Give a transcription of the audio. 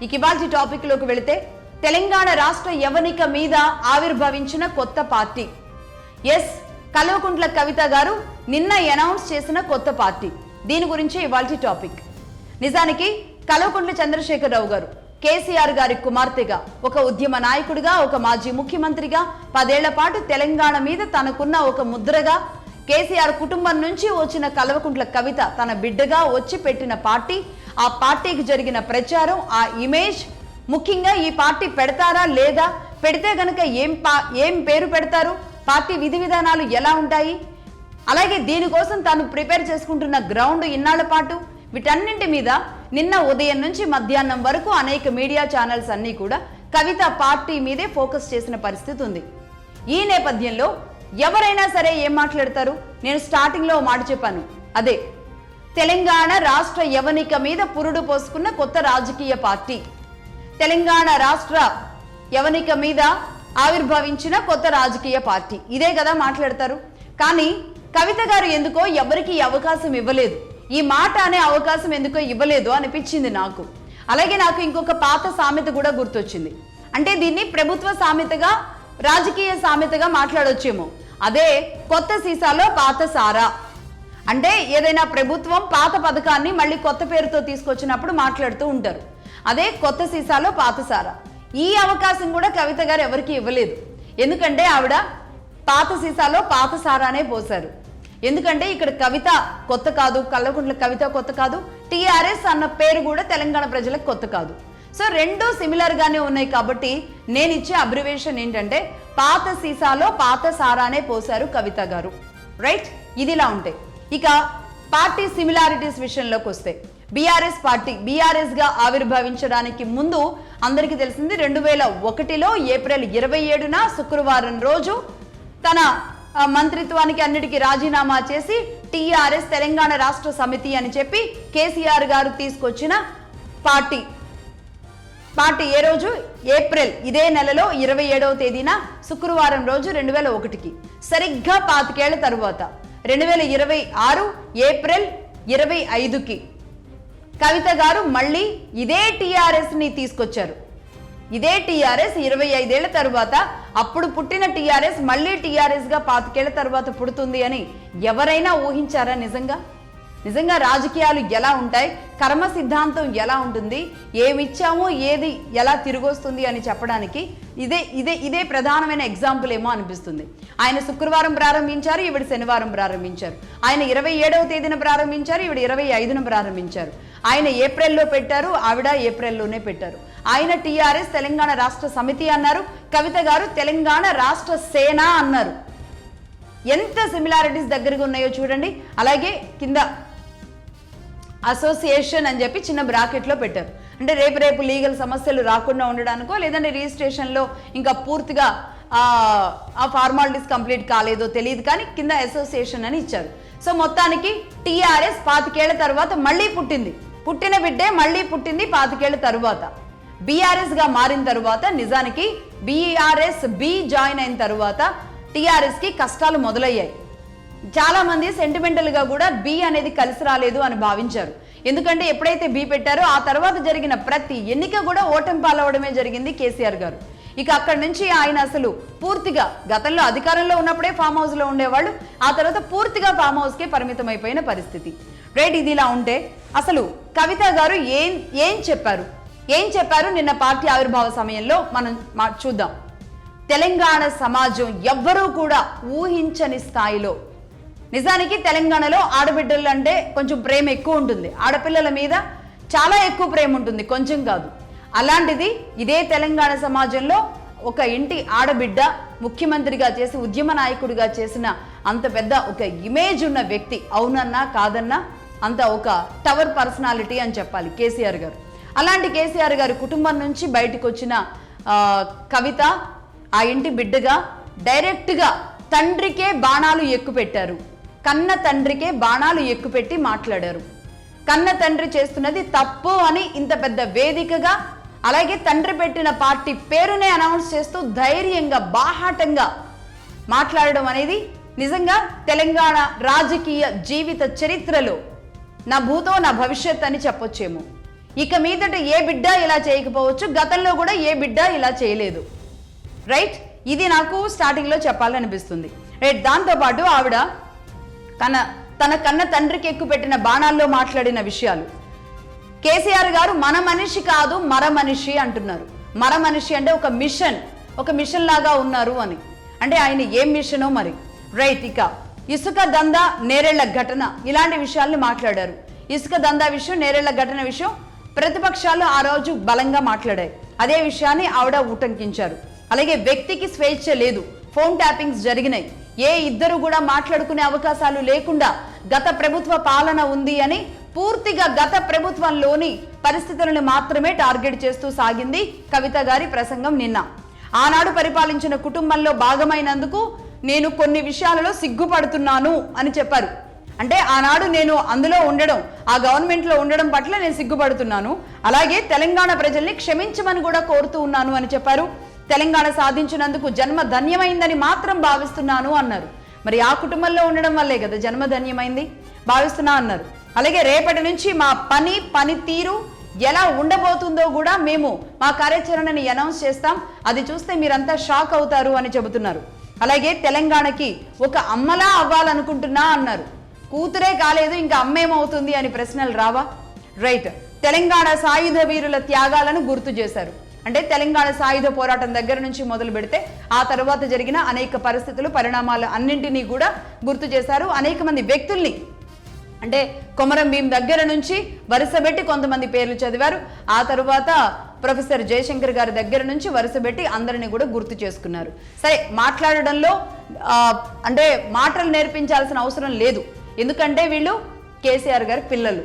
ఇక ఇవాల్టి టాపిక్ లోకి వెళితే తెలంగాణ రాష్ట్ర యవనిక మీద ఆవిర్భవించిన కొత్త పార్టీ. ఎస్, కల్వకుంట్ల కవిత గారు నిన్న అనౌన్స్ చేసిన కొత్త పార్టీ. దీని గురించి ఇవాల్టి టాపిక్. నిజానికి కల్వకుంట్ల చంద్రశేఖరరావు గారు కేసీఆర్ గారి కుమార్తెగా, ఒక ఉద్యమ నాయకుడిగా, ఒక మాజీ ముఖ్యమంత్రిగా 10 ఏళ్ల పాటు తెలంగాణ మీద తనకున్న ఒక ముద్రగా, కేసీఆర్ కుటుంబం నుంచి వచ్చిన కల్వకుంట్ల కవిత తన బిడ్డగా వచ్చి పెట్టిన పార్టీ. ఆ పార్టీకి జరిగిన ప్రచారం, ఆ ఇమేజ్, ముఖ్యంగా ఈ పార్టీ పెడతారా లేదా, పెడితే గనక ఏం పేరు పెడతారు, పార్టీ విధి విధానాలు ఎలా ఉంటాయి, అలాగే దీనికోసం తాను ప్రిపేర్ చేసుకుంటున్న గ్రౌండ్ ఇన్నాళ్ల పాటు, వీటన్నింటి మీద నిన్న ఉదయం నుంచి మధ్యాహ్నం వరకు అనేక మీడియా ఛానల్స్ అన్నీ కూడా కవిత పార్టీ మీదే ఫోకస్ చేసిన పరిస్థితి ఉంది. ఈ నేపథ్యంలో ఎవరైనా సరే ఏం మాట్లాడతారు? నేను స్టార్టింగ్ లో మాట చెప్పాను, అదే తెలంగాణ రాష్ట్ర యవనిక మీద పురుడు పోసుకున్న కొత్త రాజకీయ పార్టీ, తెలంగాణ రాష్ట్ర యవనిక మీద ఆవిర్భవించిన కొత్త రాజకీయ పార్టీ, ఇదే కదా మాట్లాడతారు. కానీ కవిత గారు ఎందుకో ఎవరికి అవకాశం ఇవ్వలేదు, ఈ మాట అనే అవకాశం ఎందుకో ఇవ్వలేదు అనిపించింది నాకు. అలాగే నాకు ఇంకొక పాత సామెత కూడా గుర్తొచ్చింది. అంటే దీన్ని ప్రభుత్వ సామెతగా, రాజకీయ సామెతగా మాట్లాడొచ్చేమో. అదే కొత్త సీసాలో పాత సారా. అంటే ఏదైనా ప్రభుత్వం పాత పథకాన్ని మళ్ళీ కొత్త పేరుతో తీసుకొచ్చినప్పుడు మాట్లాడుతూ ఉంటారు. అదే కొత్త సీసాలో పాత సారా. ఈ అవకాశం కూడా కవిత గారు ఎవరికి ఇవ్వలేదు. ఎందుకంటే ఆవిడ పాత సీసాలో పాత సారానే పోశారు. ఎందుకంటే ఇక్కడ కవిత కొత్త కాదు, కల్వకుంట్ల కవిత కొత్త కాదు, టీఆర్ఎస్ అన్న పేరు కూడా తెలంగాణ ప్రజలకు కొత్త కాదు. సో రెండు సిమిలర్ గానే ఉన్నాయి. కాబట్టి నేను ఇచ్చే అబ్రివేషన్ ఏంటంటే పాత సీసాలో పాత సారానే పోశారు కవిత గారు. రైట్, ఇదిలా ఉంటాయి. ఇక పార్టీ సిమిలారిటీస్ విషయంలోకి వస్తే, బీఆర్ఎస్ పార్టీ బీఆర్ఎస్ గా ఆవిర్భవించడానికి ముందు అందరికీ తెలిసింది 2001లో ఏప్రిల్ 27న శుక్రవారం రోజు తన మంత్రిత్వానికి అన్నిటికీ రాజీనామా చేసి టీఆర్ఎస్ తెలంగాణ రాష్ట్ర సమితి అని చెప్పి కేసీఆర్ గారు తీసుకొచ్చిన పార్టీ ఏ రోజు? ఏప్రిల్, ఇదే నెలలో 27వ తేదీన శుక్రవారం రోజు 2001కి సరిగ్గా 25 ఏళ్ల తరువాత 2026 ఏప్రిల్ 25కి కవిత గారు మళ్ళీ ఇదే టీఆర్ఎస్ ని తీసుకొచ్చారు. ఇదే టీఆర్ఎస్ 25 ఏళ్ల తరువాత, అప్పుడు పుట్టిన టీఆర్ఎస్ మళ్ళీ టీఆర్ఎస్ గా 25 ఏళ్ల తరువాత పుడుతుంది అని ఎవరైనా ఊహించారా? నిజంగా రాజకీయాలు ఎలా ఉంటాయి, కర్మ సిద్ధాంతం ఎలా ఉంటుంది, ఏమిచ్చామో ఏది ఎలా తిరిగొస్తుంది అని చెప్పడానికి ఇదే ప్రధానమైన ఎగ్జాంపుల్ ఏమో అనిపిస్తుంది. ఆయన శుక్రవారం ప్రారంభించారు, ఈవిడ శనివారం ప్రారంభించారు. ఆయన 27వ తేదీన ప్రారంభించారు, ఈవిడ 25న ప్రారంభించారు. ఆయన ఏప్రిల్లో పెట్టారు, ఆవిడ ఏప్రిల్లోనే పెట్టారు. ఆయన టీఆర్ఎస్ తెలంగాణ రాష్ట్ర సమితి అన్నారు, కవిత గారు తెలంగాణ రాష్ట్ర సేన అన్నారు. ఎంత సిమిలారిటీస్ దగ్గరగా ఉన్నాయో చూడండి. అలాగే కింద అసోసియేషన్ అని చెప్పి చిన్న బ్రాకెట్లో పెట్టారు. అంటే రేపు లీగల్ సమస్యలు రాకుండా ఉండడానికో, లేదంటే రిజిస్ట్రేషన్లో ఇంకా పూర్తిగా ఆ ఫార్మాలిటీస్ కంప్లీట్ కాలేదో తెలియదు, కానీ కింద అసోసియేషన్ అని ఇచ్చారు. సో మొత్తానికి టీఆర్ఎస్ 25 ఏళ్ల తర్వాత మళ్ళీ పుట్టిన బిడ్డే మళ్ళీ పుట్టింది 25 ఏళ్ల తరువాత. బీఆర్ఎస్ గా మారిన తరువాత, నిజానికి బీఆర్ఎస్ బి జాయిన్ అయిన తరువాత టీఆర్ఎస్ కి కష్టాలు మొదలయ్యాయి. చాలా మంది సెంటిమెంటల్ గా కూడా బి అనేది కలిసి రాలేదు అని భావించారు. ఎందుకంటే ఎప్పుడైతే బి పెట్టారో ఆ తర్వాత జరిగిన ప్రతి ఎన్నిక కూడా ఓటమి పాలవడమే జరిగింది కేసీఆర్ గారు. ఇక అక్కడి నుంచి ఆయన అసలు పూర్తిగా, గతంలో అధికారంలో ఉన్నప్పుడే ఫామ్ హౌస్ లో ఉండేవాళ్ళు, ఆ తర్వాత పూర్తిగా ఫామ్ హౌస్ కే పరిమితం అయిపోయిన పరిస్థితి. రైట్, ఇది ఇలా ఉంటే అసలు కవిత గారు ఏం చెప్పారు నిన్న పార్టీ ఆవిర్భావ సమయంలో మనం చూద్దాం. తెలంగాణ సమాజం ఎవ్వరూ కూడా ఊహించని స్థాయిలో, నిజానికి తెలంగాణలో ఆడబిడ్డలు అంటే కొంచెం ప్రేమ ఎక్కువ ఉంటుంది, ఆడపిల్లల మీద చాలా ఎక్కువ ప్రేమ ఉంటుంది, కొంచెం కాదు. అలాంటిది ఇదే తెలంగాణ సమాజంలో ఒక ఇంటి ఆడబిడ్డ ముఖ్యమంత్రిగా చేసి, ఉద్యమ నాయకుడిగా చేసిన అంత పెద్ద ఒక ఇమేజ్ ఉన్న వ్యక్తి, అవునన్నా కాదన్నా అంత ఒక టవర్ పర్సనాలిటీ అని చెప్పాలి కేసీఆర్ గారు. అలాంటి కేసీఆర్ గారి కుటుంబం నుంచి బయటకు వచ్చిన కవిత ఆ ఇంటి బిడ్డగా డైరెక్ట్గా తండ్రికే బాణాలు ఎక్కుపెట్టారు. కన్న తండ్రికే బాణాలు ఎక్కుపెట్టి మాట్లాడారు. కన్న తండ్రి చేస్తున్నది తప్పు అని ఇంత పెద్ద వేదికగా, అలాగే తండ్రి పెట్టిన పార్టీ పేరునే అనౌన్స్ చేస్తూ ధైర్యంగా, బాహాటంగా మాట్లాడడం అనేది నిజంగా తెలంగాణ రాజకీయ జీవిత చరిత్రలో నా భూతో నా భవిష్యత్ అని చెప్పొచ్చేమో. ఇక మీదట ఏ బిడ్డ ఇలా చేయకపోవచ్చు, గతంలో కూడా ఏ బిడ్డ ఇలా చేయలేదు. రైట్, ఇది నాకు స్టార్టింగ్లో చెప్పాలనిపిస్తుంది. రైట్, దాంతోపాటు ఆవిడ తన కన్న తండ్రికి ఎక్కుపెట్టిన బాణాల్లో మాట్లాడిన విషయాలు. కేసీఆర్ గారు మన మనిషి కాదు మర మనిషి అంటున్నారు. మర మనిషి అంటే ఒక మిషన్ లాగా ఉన్నారు అని. అంటే ఆయన ఏం మిషనో మరి. రైట్, ఇక ఇసుక దందా నేరేళ్ల ఘటన ఇలాంటి విషయాల్ని మాట్లాడారు. ఇసుక దందా విషయం, నేరేళ్ల ఘటన విషయం ప్రతిపక్షాలు ఆ రోజు బలంగా మాట్లాడాయి. అదే విషయాన్ని ఆవిడ ఉటంకించారు. అలాగే వ్యక్తికి స్వేచ్ఛ లేదు, ఫోన్ ట్యాపింగ్స్ జరిగినాయి, ఏ ఇద్దరు కూడా మాట్లాడుకునే అవకాశాలు లేకుండా గత ప్రభుత్వ పాలన ఉంది అని పూర్తిగా గత ప్రభుత్వంలోని పరిస్థితులను మాత్రమే టార్గెట్ చేస్తూ సాగింది కవిత గారి ప్రసంగం నిన్న. ఆనాడు పరిపాలించిన కుటుంబంలో భాగమైనందుకు నేను కొన్ని విషయాలలో సిగ్గుపడుతున్నాను అని చెప్పారు. అంటే ఆనాడు నేను అందులో ఉండడం, ఆ గవర్నమెంట్లో ఉండడం పట్ల నేను సిగ్గుపడుతున్నాను, అలాగే తెలంగాణ ప్రజల్ని క్షమించమని కూడా కోరుతూ ఉన్నాను అని చెప్పారు. తెలంగాణ సాధించినందుకు జన్మ ధన్యమైందని మాత్రం భావిస్తున్నాను అన్నారు. మరి ఆ కుటుంబంలో ఉండడం వల్లే కదా జన్మ ధన్యమైంది, భావిస్తున్నా అన్నారు. అలాగే రేపటి నుంచి మా పనితీరు ఎలా ఉండబోతుందో కూడా మేము మా కార్యాచరణని అనౌన్స్ చేస్తాం, అది చూస్తే మీరంతా షాక్ అవుతారు అని చెబుతున్నారు. అలాగే తెలంగాణకి ఒక అమ్మలా అవ్వాలనుకుంటున్నా అన్నారు. కూతురే కాలేదు ఇంకా అమ్మేమవుతుంది అని ప్రశ్నలు రావా? రైట్, తెలంగాణ సాయుధ వీరుల త్యాగాలను గుర్తు చేశారు. అంటే తెలంగాణ సాయుధ పోరాటం దగ్గర నుంచి మొదలు పెడితే ఆ తర్వాత జరిగిన అనేక పరిస్థితులు, పరిణామాలు అన్నింటినీ కూడా గుర్తు చేశారు. అనేక మంది వ్యక్తుల్ని, అంటే కొమరం భీం దగ్గర నుంచి వరుసబెట్టి కొంతమంది పేర్లు చదివారు. ఆ తరువాత ప్రొఫెసర్ జయశంకర్ గారి దగ్గర నుంచి వరుసబెట్టి అందరినీ కూడా గుర్తు చేసుకున్నారు. సరే, మాట్లాడడంలో అంటే మాటలు నేర్పించాల్సిన అవసరం లేదు, ఎందుకంటే వీళ్ళు కేసీఆర్ గారి పిల్లలు.